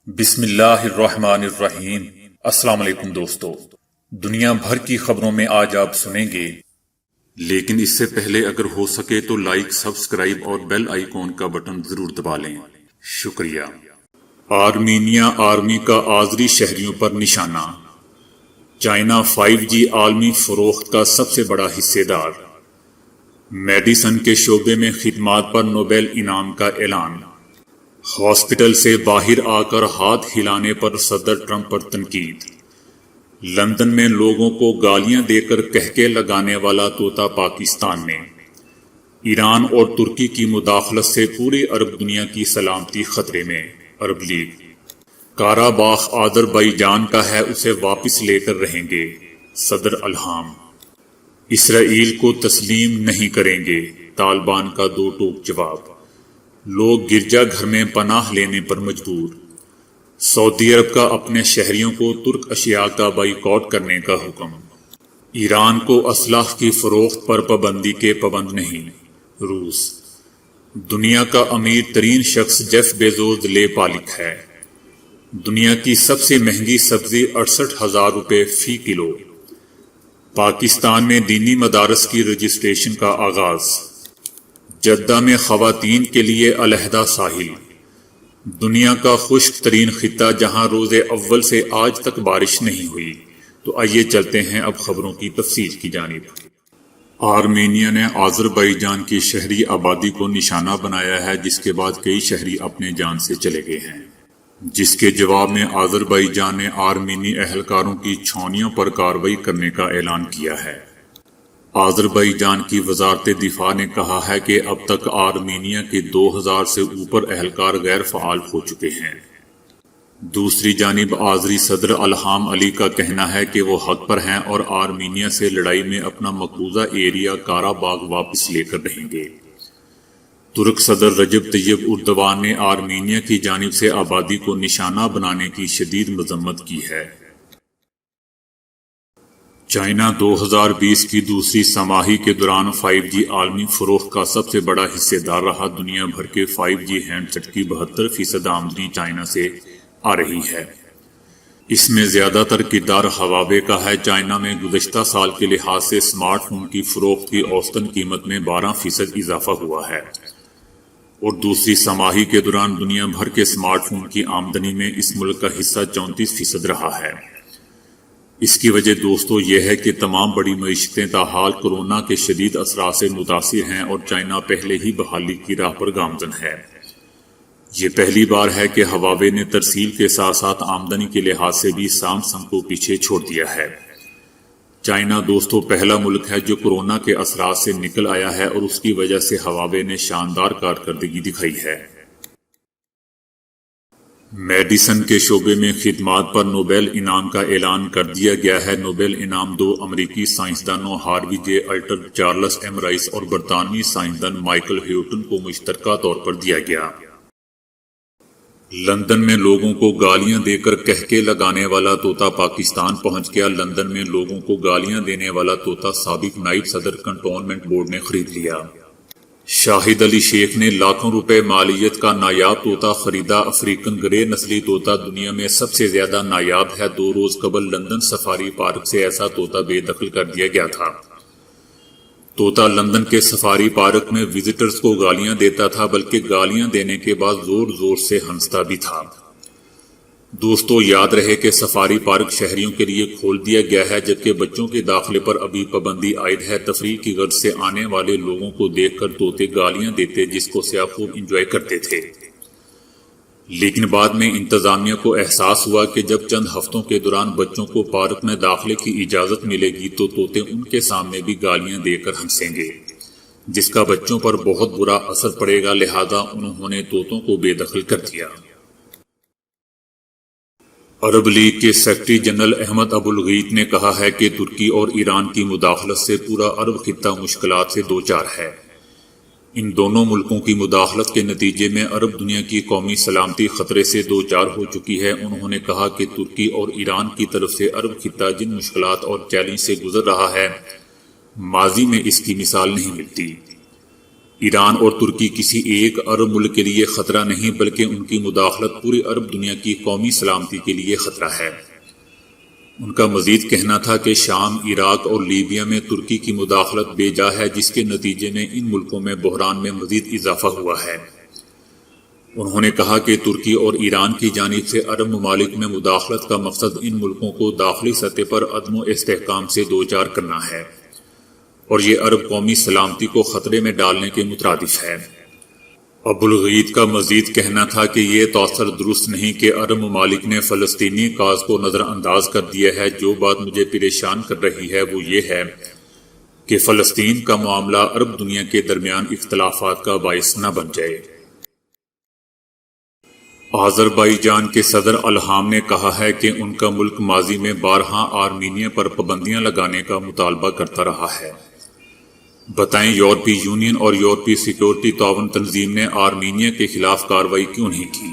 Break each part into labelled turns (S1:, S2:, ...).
S1: بسم اللہ الرحمن الرحیم۔ السلام علیکم دوستو، دنیا بھر کی خبروں میں آج آپ سنیں گے، لیکن اس سے پہلے اگر ہو سکے تو لائک، سبسکرائب اور بیل آئیکن کا بٹن ضرور دبا لیں۔ شکریہ۔ آرمینیا آرمی کا آذری شہریوں پر نشانہ۔ چائنا 5G عالمی فروخت کا سب سے بڑا حصے دار۔ میڈیسن کے شعبے میں خدمات پر نوبل انعام کا اعلان۔ ہاسپٹل سے باہر آ کر ہاتھ ہلانے پر صدر ٹرمپ پر تنقید۔ لندن میں لوگوں کو گالیاں دے کر کہکے لگانے والا طوطا پاکستان میں۔ ایران اور ترکی کی مداخلت سے پوری عرب دنیا کی سلامتی خطرے میں۔ عرب لیگ۔ کاراباخ آذربائیجان کا ہے، اسے واپس لے کر رہیں گے، صدر الہام۔ اسرائیل کو تسلیم نہیں کریں گے، طالبان کا دو ٹوک جواب۔ لوگ گرجا گھر میں پناہ لینے پر مجبور۔ سعودی عرب کا اپنے شہریوں کو ترک اشیاء کا بائیکاٹ کرنے کا حکم۔ ایران کو اسلحہ کی فروخت پر پابندی کے پابند نہیں، روس۔ دنیا کا امیر ترین شخص جیف بیزوس لے پالک ہے۔ دنیا کی سب سے مہنگی سبزی 68,000 روپے فی کلو۔ پاکستان میں دینی مدارس کی رجسٹریشن کا آغاز۔ جدہ میں خواتین کے لیے علیحدہ ساحل۔ دنیا کا خشک ترین خطہ جہاں روز اول سے آج تک بارش نہیں ہوئی۔ تو آئیے چلتے ہیں اب خبروں کی تفصیل کی جانب۔ آرمینیا نے آذربائیجان کی شہری آبادی کو نشانہ بنایا ہے، جس کے بعد کئی شہری اپنے جان سے چلے گئے ہیں، جس کے جواب میں آذربائیجان نے آرمینی اہلکاروں کی چھاؤنیوں پر کارروائی کرنے کا اعلان کیا ہے۔ آذربائیجان کی وزارت دفاع نے کہا ہے کہ اب تک آرمینیا کے 2000 سے اوپر اہلکار غیر فعال ہو چکے ہیں۔ دوسری جانب آذری صدر الہام علی کا کہنا ہے کہ وہ حق پر ہیں اور آرمینیا سے لڑائی میں اپنا مقبوضہ ایریا کاراباغ واپس لے کر رہیں گے۔ ترک صدر رجب طیب اردوان نے آرمینیا کی جانب سے آبادی کو نشانہ بنانے کی شدید مذمت کی ہے۔ چائنا 2020 کی دوسری سماہی کے دوران 5G عالمی فروخت کا سب سے بڑا حصے دار رہا۔ دنیا بھر کے 5G ہینڈ سیٹ کی 72% آمدنی چائنا سے آ رہی ہے۔ اس میں زیادہ تر کردار ہواوے کا ہے۔ چائنا میں گزشتہ سال کے لحاظ سے سمارٹ فون کی فروخت کی اوسطن قیمت میں 12% اضافہ ہوا ہے، اور دوسری سماہی کے دوران دنیا بھر کے سمارٹ فون کی آمدنی میں اس ملک کا حصہ 34% رہا ہے۔ اس کی وجہ دوستو یہ ہے کہ تمام بڑی معیشتیں تاحال کورونا کے شدید اثرات سے متاثر ہیں اور چائنا پہلے ہی بحالی کی راہ پر گامزن ہے۔ یہ پہلی بار ہے کہ ہواوے نے ترسیل کے ساتھ ساتھ آمدنی کے لحاظ سے بھی سامسنگ کو پیچھے چھوڑ دیا ہے۔ چائنا دوستو پہلا ملک ہے جو کورونا کے اثرات سے نکل آیا ہے، اور اس کی وجہ سے ہواوے نے شاندار کارکردگی دکھائی ہے۔ میڈیسن کے شعبے میں خدمات پر نوبل انعام کا اعلان کر دیا گیا ہے۔ نوبل انعام دو امریکی سائنسدانوں ہاروی جے الٹر، چارلس ایم رائس اور برطانوی سائنسدان مائیکل ہیوٹن کو مشترکہ طور پر دیا گیا۔ لندن میں لوگوں کو گالیاں دے کر کہکے لگانے والا طوطا پاکستان پہنچ گیا۔ لندن میں لوگوں کو گالیاں دینے والا طوطا سابق نائب صدر کنٹونمنٹ بورڈ نے خرید لیا۔ شاہد علی شیخ نے لاکھوں روپے مالیت کا نایاب طوطا خریدا۔ افریقن گرے نسلی طوطا دنیا میں سب سے زیادہ نایاب ہے۔ 2 روز قبل لندن سفاری پارک سے ایسا طوطا بے دخل کر دیا گیا تھا۔ طوطا لندن کے سفاری پارک میں وزٹرز کو گالیاں دیتا تھا، بلکہ گالیاں دینے کے بعد زور زور سے ہنستا بھی تھا۔ دوستو یاد رہے کہ سفاری پارک شہریوں کے لیے کھول دیا گیا ہے، جبکہ بچوں کے داخلے پر ابھی پابندی عائد ہے۔ تفریح کی غرض سے آنے والے لوگوں کو دیکھ کر طوطے گالیاں دیتے، جس کو سیاح خوب انجوائے کرتے تھے۔ لیکن بعد میں انتظامیہ کو احساس ہوا کہ جب چند ہفتوں کے دوران بچوں کو پارک میں داخلے کی اجازت ملے گی تو طوطے ان کے سامنے بھی گالیاں دے کر ہنسیں گے، جس کا بچوں پر بہت برا اثر پڑے گا۔ لہذا انہوں نے طوطوں کو بے دخل کر دیا۔ عرب لیگ کے سیکرٹری جنرل احمد ابو الغیط نے کہا ہے کہ ترکی اور ایران کی مداخلت سے پورا عرب خطہ مشکلات سے دوچار ہے۔ ان دونوں ملکوں کی مداخلت کے نتیجے میں عرب دنیا کی قومی سلامتی خطرے سے دوچار ہو چکی ہے۔ انہوں نے کہا کہ ترکی اور ایران کی طرف سے عرب خطہ جن مشکلات اور چیلنج سے گزر رہا ہے، ماضی میں اس کی مثال نہیں ملتی۔ ایران اور ترکی کسی ایک عرب ملک کے لیے خطرہ نہیں بلکہ ان کی مداخلت پوری عرب دنیا کی قومی سلامتی کے لیے خطرہ ہے۔ ان کا مزید کہنا تھا کہ شام، عراق اور لیبیا میں ترکی کی مداخلت بے جا ہے، جس کے نتیجے میں ان ملکوں میں بحران میں مزید اضافہ ہوا ہے۔ انہوں نے کہا کہ ترکی اور ایران کی جانب سے عرب ممالک میں مداخلت کا مقصد ان ملکوں کو داخلی سطح پر عدم و استحکام سے دوچار کرنا ہے اور یہ عرب قومی سلامتی کو خطرے میں ڈالنے کے مترادف ہے۔ ابوالغیت کا مزید کہنا تھا کہ یہ توثر درست نہیں کہ عرب ممالک نے فلسطینی کاز کو نظر انداز کر دیا ہے۔ جو بات مجھے پریشان کر رہی ہے وہ یہ ہے کہ فلسطین کا معاملہ عرب دنیا کے درمیان اختلافات کا باعث نہ بن جائے۔ آذربائیجان کے صدر الہام نے کہا ہے کہ ان کا ملک ماضی میں بارہا آرمینیا پر پابندیاں لگانے کا مطالبہ کرتا رہا ہے۔ بتائیں یورپی یونین اور یورپی سیکورٹی تعاون تنظیم نے آرمینیا کے خلاف کارروائی کیوں نہیں کی؟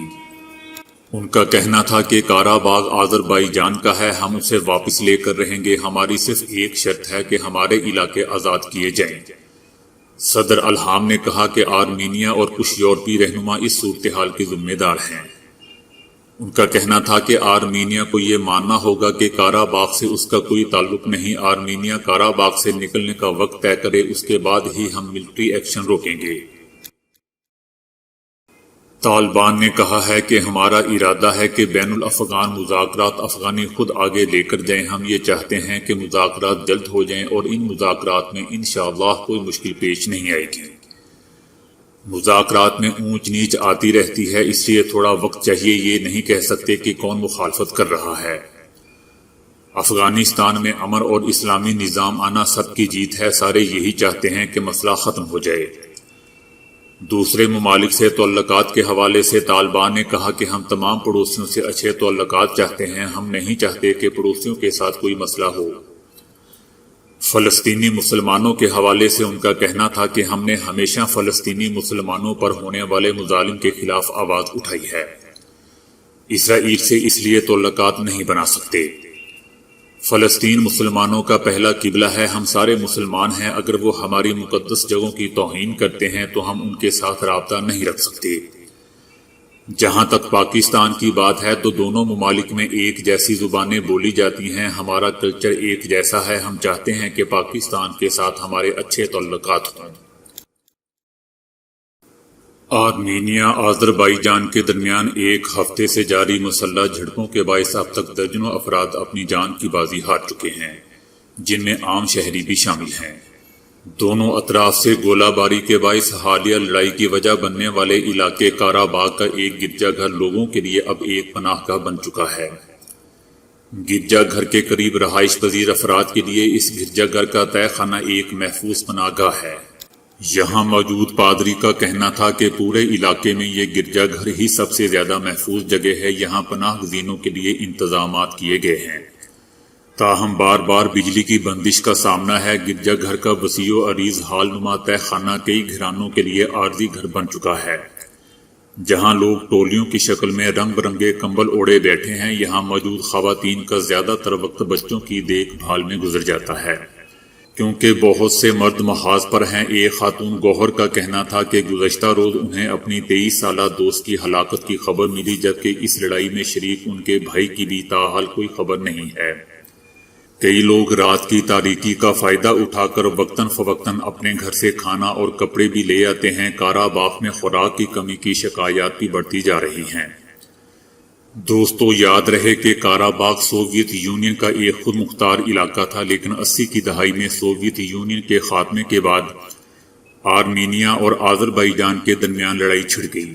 S1: ان کا کہنا تھا کہ قارا باغ آذربائیجان کا ہے، ہم اسے واپس لے کر رہیں گے، ہماری صرف ایک شرط ہے کہ ہمارے علاقے آزاد کیے جائیں۔ صدر الہام نے کہا کہ آرمینیا اور کچھ یورپی رہنما اس صورتحال کے ذمہ دار ہیں۔ ان کا کہنا تھا کہ آرمینیا کو یہ ماننا ہوگا کہ قارا باغ سے اس کا کوئی تعلق نہیں، آرمینیا قارا باغ سے نکلنے کا وقت طے کرے، اس کے بعد ہی ہم ملٹری ایکشن روکیں گے۔ طالبان نے کہا ہے کہ ہمارا ارادہ ہے کہ بین الافغان مذاکرات افغانی خود آگے لے کر جائیں، ہم یہ چاہتے ہیں کہ مذاکرات جلد ہو جائیں اور ان مذاکرات میں انشاءاللہ کوئی مشکل پیش نہیں آئے گی۔ مذاکرات میں اونچ نیچ آتی رہتی ہے، اس لیے تھوڑا وقت چاہیے، یہ نہیں کہہ سکتے کہ کون مخالفت کر رہا ہے۔ افغانستان میں امن اور اسلامی نظام آنا سب کی جیت ہے، سارے یہی چاہتے ہیں کہ مسئلہ ختم ہو جائے۔ دوسرے ممالک سے تعلقات کے حوالے سے طالبان نے کہا کہ ہم تمام پڑوسیوں سے اچھے تعلقات چاہتے ہیں، ہم نہیں چاہتے کہ پڑوسیوں کے ساتھ کوئی مسئلہ ہو۔ فلسطینی مسلمانوں کے حوالے سے ان کا کہنا تھا کہ ہم نے ہمیشہ فلسطینی مسلمانوں پر ہونے والے مظالم کے خلاف آواز اٹھائی ہے، اسرائیل سے اس لیے تعلقات نہیں بنا سکتے۔ فلسطین مسلمانوں کا پہلا قبلہ ہے، ہم سارے مسلمان ہیں، اگر وہ ہماری مقدس جگہوں کی توہین کرتے ہیں تو ہم ان کے ساتھ رابطہ نہیں رکھ سکتے۔ جہاں تک پاکستان کی بات ہے تو دونوں ممالک میں ایک جیسی زبانیں بولی جاتی ہیں، ہمارا کلچر ایک جیسا ہے، ہم چاہتے ہیں کہ پاکستان کے ساتھ ہمارے اچھے تعلقات ہوں۔ آرمینیا آذربائیجان کے درمیان ایک ہفتے سے جاری مسلح جھڑپوں کے باعث اب تک درجنوں افراد اپنی جان کی بازی ہار چکے ہیں، جن میں عام شہری بھی شامل ہیں۔ دونوں اطراف سے گولہ باری کے باعث حالیہ لڑائی کی وجہ بننے والے علاقے قارا باغ کا ایک گرجا گھر لوگوں کے لیے اب ایک پناہ گاہ بن چکا ہے۔ گرجا گھر کے قریب رہائش پذیر افراد کے لیے اس گرجا گھر کا تہہ خانہ ایک محفوظ پناہ گاہ ہے۔ یہاں موجود پادری کا کہنا تھا کہ پورے علاقے میں یہ گرجا گھر ہی سب سے زیادہ محفوظ جگہ ہے، یہاں پناہ گزینوں کے لیے انتظامات کیے گئے ہیں، تاہم بار بار بجلی کی بندش کا سامنا ہے۔ گرجا گھر کا وسیع و عریض ہال نما تہہ خانہ کئی گھرانوں کے لیے عارضی گھر بن چکا ہے، جہاں لوگ ٹولیوں کی شکل میں رنگ برنگے کمبل اوڑے بیٹھے ہیں۔ یہاں موجود خواتین کا زیادہ تر وقت بچوں کی دیکھ بھال میں گزر جاتا ہے، کیونکہ بہت سے مرد محاذ پر ہیں۔ ایک خاتون گوہر کا کہنا تھا کہ گزشتہ روز انہیں اپنی 23 سالہ دوست کی ہلاکت کی خبر ملی، جبکہ اس لڑائی میں شریک ان کے بھائی کی بھی تاحال کوئی خبر نہیں ہے۔ کئی لوگ رات کی تاریکی کا فائدہ اٹھا کر وقتاً فوقتاً اپنے گھر سے کھانا اور کپڑے بھی لے آتے ہیں۔ قارا باغ میں خوراک کی کمی کی شکایات بھی بڑھتی جا رہی ہیں۔ دوستو، یاد رہے کہ قارا باغ سوویت یونین کا ایک خود مختار علاقہ تھا، لیکن 80 کی دہائی میں سوویت یونین کے خاتمے کے بعد آرمینیا اور آذربائیجان کے درمیان لڑائی چھڑ گئی،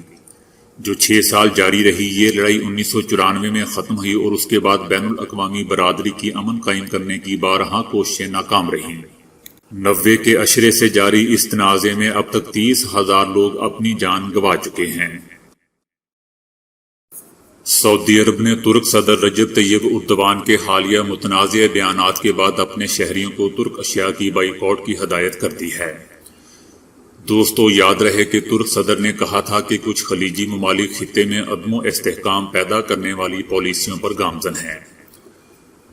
S1: جو 6 سال جاری رہی۔ یہ لڑائی 1994 میں ختم ہوئی اور اس کے بعد بین الاقوامی برادری کی امن قائم کرنے کی بارہا کوششیں ناکام رہیں۔ 90 کے عشرے سے جاری اس تنازع میں اب تک 30,000 لوگ اپنی جان گنوا چکے ہیں۔ سعودی عرب نے ترک صدر رجب طیب اردوان کے حالیہ متنازع بیانات کے بعد اپنے شہریوں کو ترک اشیاء کی بائیکاٹ کی ہدایت کر دی ہے۔ دوستو، یاد رہے کہ ترک صدر نے کہا تھا کہ کچھ خلیجی ممالک خطے میں عدم و استحکام پیدا کرنے والی پالیسیوں پر گامزن ہیں۔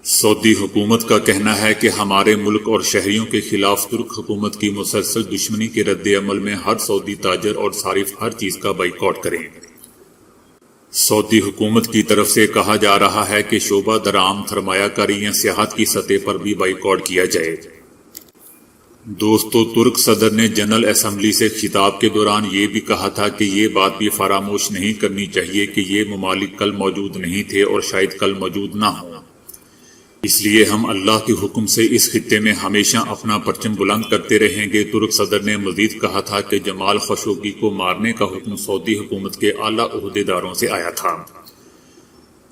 S1: سعودی حکومت کا کہنا ہے کہ ہمارے ملک اور شہریوں کے خلاف ترک حکومت کی مسلسل دشمنی کے رد عمل میں ہر سعودی تاجر اور صارف ہر چیز کا بائیکاٹ کریں۔ سعودی حکومت کی طرف سے کہا جا رہا ہے کہ شعبہ درآمد سرمایہ کاری یا سیاحت کی سطح پر بھی بائیکاٹ کیا جائے۔ دوستو، ترک صدر نے جنرل اسمبلی سے خطاب کے دوران یہ بھی کہا تھا کہ یہ بات بھی فراموش نہیں کرنی چاہیے کہ یہ ممالک کل موجود نہیں تھے اور شاید کل موجود نہ ہوں، اس لیے ہم اللہ کے حکم سے اس خطے میں ہمیشہ اپنا پرچم بلند کرتے رہیں گے۔ ترک صدر نے مزید کہا تھا کہ جمال خشوگی کو مارنے کا حکم سعودی حکومت کے اعلیٰ عہدیداروں سے آیا تھا،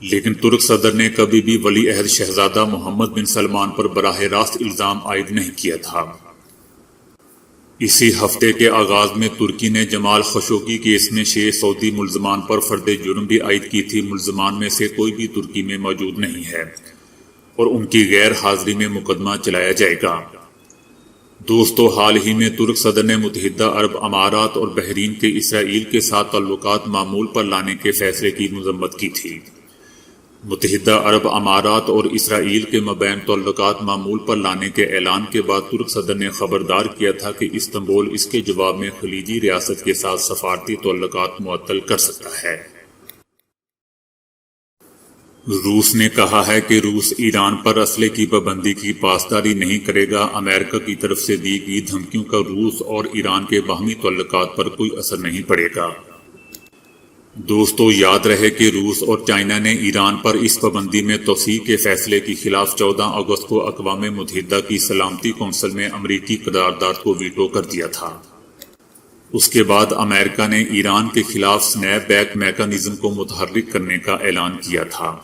S1: لیکن ترک صدر نے کبھی بھی ولی عہد شہزادہ محمد بن سلمان پر براہ راست الزام عائد نہیں کیا تھا۔ اسی ہفتے کے آغاز میں ترکی نے جمال خشوگی کیس میں 6 سعودی ملزمان پر فرد جرم بھی عائد کی تھی۔ ملزمان میں سے کوئی بھی ترکی میں موجود نہیں ہے اور ان کی غیر حاضری میں مقدمہ چلایا جائے گا۔ دوستو، حال ہی میں ترک صدر نے متحدہ عرب امارات اور بحرین کے اسرائیل کے ساتھ تعلقات معمول پر لانے کے فیصلے کی مذمت کی تھی۔ متحدہ عرب امارات اور اسرائیل کے مابین تعلقات معمول پر لانے کے اعلان کے بعد ترک صدر نے خبردار کیا تھا کہ استنبول اس کے جواب میں خلیجی ریاست کے ساتھ سفارتی تعلقات معطل کر سکتا ہے۔ روس نے کہا ہے کہ روس ایران پر اسلحے کی پابندی کی پاسداری نہیں کرے گا۔ امریکہ کی طرف سے دی گئی دھمکیوں کا روس اور ایران کے باہمی تعلقات پر کوئی اثر نہیں پڑے گا۔ دوستو، یاد رہے کہ روس اور چائنا نے ایران پر اس پابندی میں توسیع کے فیصلے کے خلاف 14 اگست کو اقوام متحدہ کی سلامتی کونسل میں امریکی قرارداد کو ویٹو کر دیا تھا۔ اس کے بعد امریکہ نے ایران کے خلاف سنیپ بیک میکانزم کو متحرک کرنے کا اعلان کیا تھا۔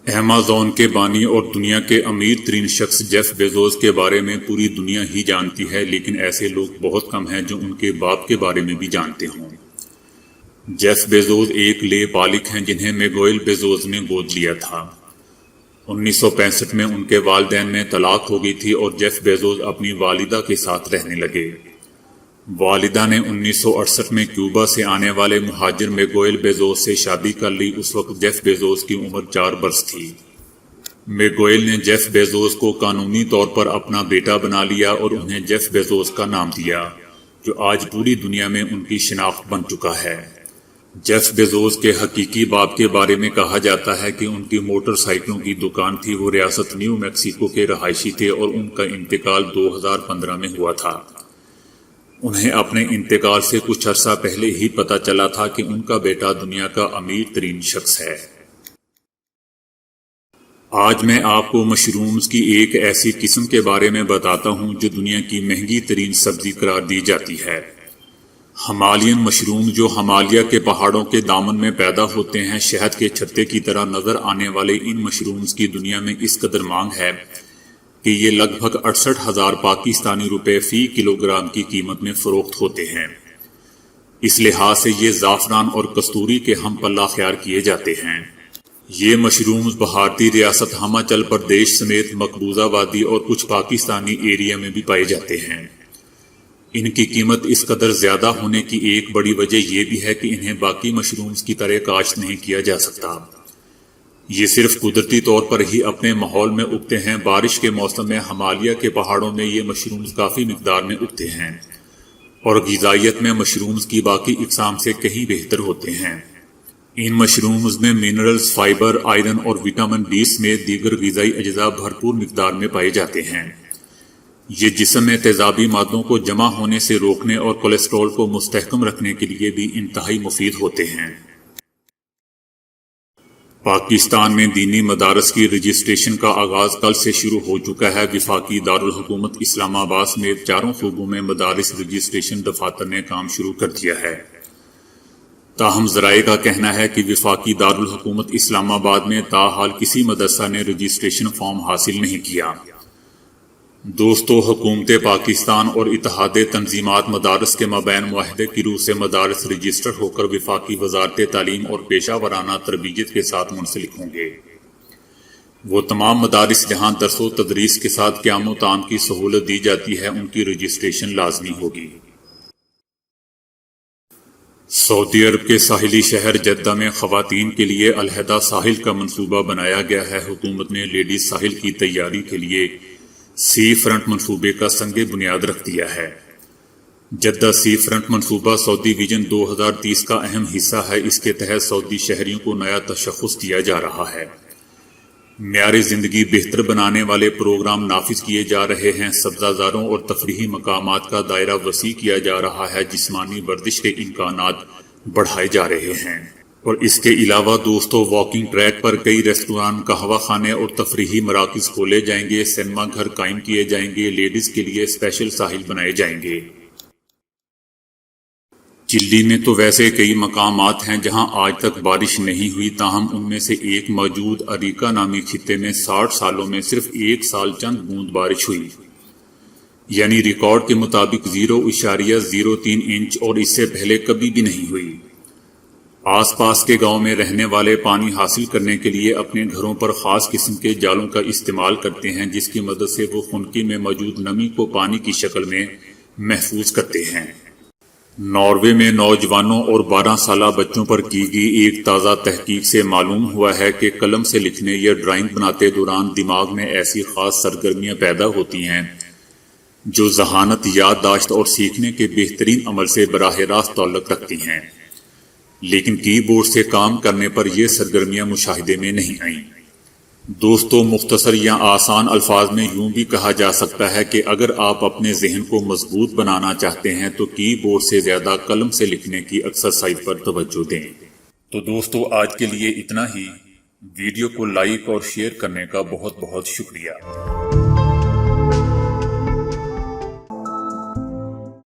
S1: ایمیزون کے بانی اور دنیا کے امیر ترین شخص جیف بیزوس کے بارے میں پوری دنیا ہی جانتی ہے، لیکن ایسے لوگ بہت کم ہیں جو ان کے باپ کے بارے میں بھی جانتے ہوں۔ جیف بیزوس ایک لے بالغ ہیں جنہیں میگوئل بیزوس نے گود لیا تھا۔ 1965 میں ان کے والدین میں طلاق ہو گئی تھی اور جیف بیزوس اپنی والدہ کے ساتھ رہنے لگے۔ والدہ نے 1968 میں کیوبا سے آنے والے مہاجر میگوئل بیزوس سے شادی کر لی۔ اس وقت جیف بیزوس کی عمر 4 برس تھی۔ میگوئل نے جیف بیزوس کو قانونی طور پر اپنا بیٹا بنا لیا اور انہیں جیف بیزوس کا نام دیا، جو آج پوری دنیا میں ان کی شناخت بن چکا ہے۔ جیف بیزوس کے حقیقی باپ کے بارے میں کہا جاتا ہے کہ ان کی موٹر سائیکلوں کی دکان تھی۔ وہ ریاست نیو میکسیکو کے رہائشی تھے اور ان کا انتقال 2015 میں ہوا تھا۔ انہیں اپنے انتقال سے کچھ عرصہ پہلے ہی پتہ چلا تھا کہ ان کا بیٹا دنیا کا امیر ترین شخص ہے۔ آج میں آپ کو مشرومز کی ایک ایسی قسم کے بارے میں بتاتا ہوں جو دنیا کی مہنگی ترین سبزی قرار دی جاتی ہے۔ ہمالین مشروم، جو ہمالیہ کے پہاڑوں کے دامن میں پیدا ہوتے ہیں۔ شہد کے چھتے کی طرح نظر آنے والے ان مشرومز کی دنیا میں اس قدر مانگ ہے کہ یہ لگ بھگ 68,000 پاکستانی روپے فی کلو گرام کی قیمت میں فروخت ہوتے ہیں۔ اس لحاظ سے یہ زعفران اور کستوری کے ہم پلہ خیار کیے جاتے ہیں۔ یہ مشرومز بھارتی ریاست ہماچل پردیش سمیت مقبوضہ وادی اور کچھ پاکستانی ایریا میں بھی پائے جاتے ہیں۔ ان کی قیمت اس قدر زیادہ ہونے کی ایک بڑی وجہ یہ بھی ہے کہ انہیں باقی مشرومز کی طرح کاشت نہیں کیا جا سکتا۔ یہ صرف قدرتی طور پر ہی اپنے ماحول میں اگتے ہیں۔ بارش کے موسم میں ہمالیہ کے پہاڑوں میں یہ مشرومز کافی مقدار میں اگتے ہیں اور غذائیت میں مشرومز کی باقی اقسام سے کہیں بہتر ہوتے ہیں۔ ان مشرومز میں منرلز، فائبر، آئرن اور وٹامن بی سمیت دیگر غذائی اجزاء بھرپور مقدار میں پائے جاتے ہیں۔ یہ جسم میں تیزابی مادوں کو جمع ہونے سے روکنے اور کولیسٹرول کو مستحکم رکھنے کے لیے بھی انتہائی مفید ہوتے ہیں۔ پاکستان میں دینی مدارس کی رجسٹریشن کا آغاز کل سے شروع ہو چکا ہے۔ وفاقی دارالحکومت اسلام آباد سمیت 4 صوبوں میں مدارس رجسٹریشن دفاتر نے کام شروع کر دیا ہے۔ تاہم ذرائع کا کہنا ہے کہ وفاقی دارالحکومت اسلام آباد میں تاحال کسی مدرسہ نے رجسٹریشن فارم حاصل نہیں کیا۔ دوستو، حکومت پاکستان اور اتحاد تنظیمات مدارس کے مابین معاہدے کی روح سے مدارس رجسٹر ہو کر وفاقی وزارت تعلیم اور پیشہ ورانہ تربیت کے ساتھ منسلک ہوں گے۔ وہ تمام مدارس جہاں درس و تدریس کے ساتھ قیام و طعام کی سہولت دی جاتی ہے، ان کی رجسٹریشن لازمی ہوگی۔ سعودی عرب کے ساحلی شہر جدہ میں خواتین کے لیے علیحدہ ساحل کا منصوبہ بنایا گیا ہے۔ حکومت نے لیڈیز ساحل کی تیاری کے لیے سی فرنٹ منصوبے کا سنگ بنیاد رکھ دیا ہے۔ جدہ سی فرنٹ منصوبہ سعودی ویژن 2030 کا اہم حصہ ہے۔ اس کے تحت سعودی شہریوں کو نیا تشخص دیا جا رہا ہے۔ معیار زندگی بہتر بنانے والے پروگرام نافذ کیے جا رہے ہیں۔ سبزہ زاروں اور تفریحی مقامات کا دائرہ وسیع کیا جا رہا ہے۔ جسمانی ورزش کے امکانات بڑھائے جا رہے ہیں، اور اس کے علاوہ دوستوں واکنگ ٹریک پر کئی ریستوران، قہوہ خانے اور تفریحی مراکز کھولے جائیں گے۔ سینما گھر قائم کیے جائیں گے۔ لیڈیز کے لیے اسپیشل ساحل بنائے جائیں گے۔ چلی میں تو ویسے کئی مقامات ہیں جہاں آج تک بارش نہیں ہوئی، تاہم ان میں سے ایک موجود اریکا نامی خطے میں 60 سالوں میں صرف ایک سال چند بوند بارش ہوئی، یعنی ریکارڈ کے مطابق 0.03 انچ، اور اس سے پہلے کبھی بھی نہیں ہوئی۔ آس پاس کے گاؤں میں رہنے والے پانی حاصل کرنے کے لیے اپنے گھروں پر خاص قسم کے جالوں کا استعمال کرتے ہیں، جس کی مدد سے وہ خنکی میں موجود نمی کو پانی کی شکل میں محفوظ کرتے ہیں۔ ناروے میں نوجوانوں اور 12 سالہ بچوں پر کی گئی ایک تازہ تحقیق سے معلوم ہوا ہے کہ قلم سے لکھنے یا ڈرائنگ بناتے دوران دماغ میں ایسی خاص سرگرمیاں پیدا ہوتی ہیں جو ذہانت، یادداشت اور سیکھنے کے بہترین عمل سے براہ راست تعلق رکھتی ہیں، لیکن کی بورڈ سے کام کرنے پر یہ سرگرمیاں مشاہدے میں نہیں آئیں۔ دوستو، مختصر یا آسان الفاظ میں یوں بھی کہا جا سکتا ہے کہ اگر آپ اپنے ذہن کو مضبوط بنانا چاہتے ہیں تو کی بورڈ سے زیادہ قلم سے لکھنے کی ایکسرسائز پر توجہ دیں۔ تو دوستو، آج کے لیے اتنا ہی۔ ویڈیو کو لائک اور شیئر کرنے کا بہت بہت شکریہ۔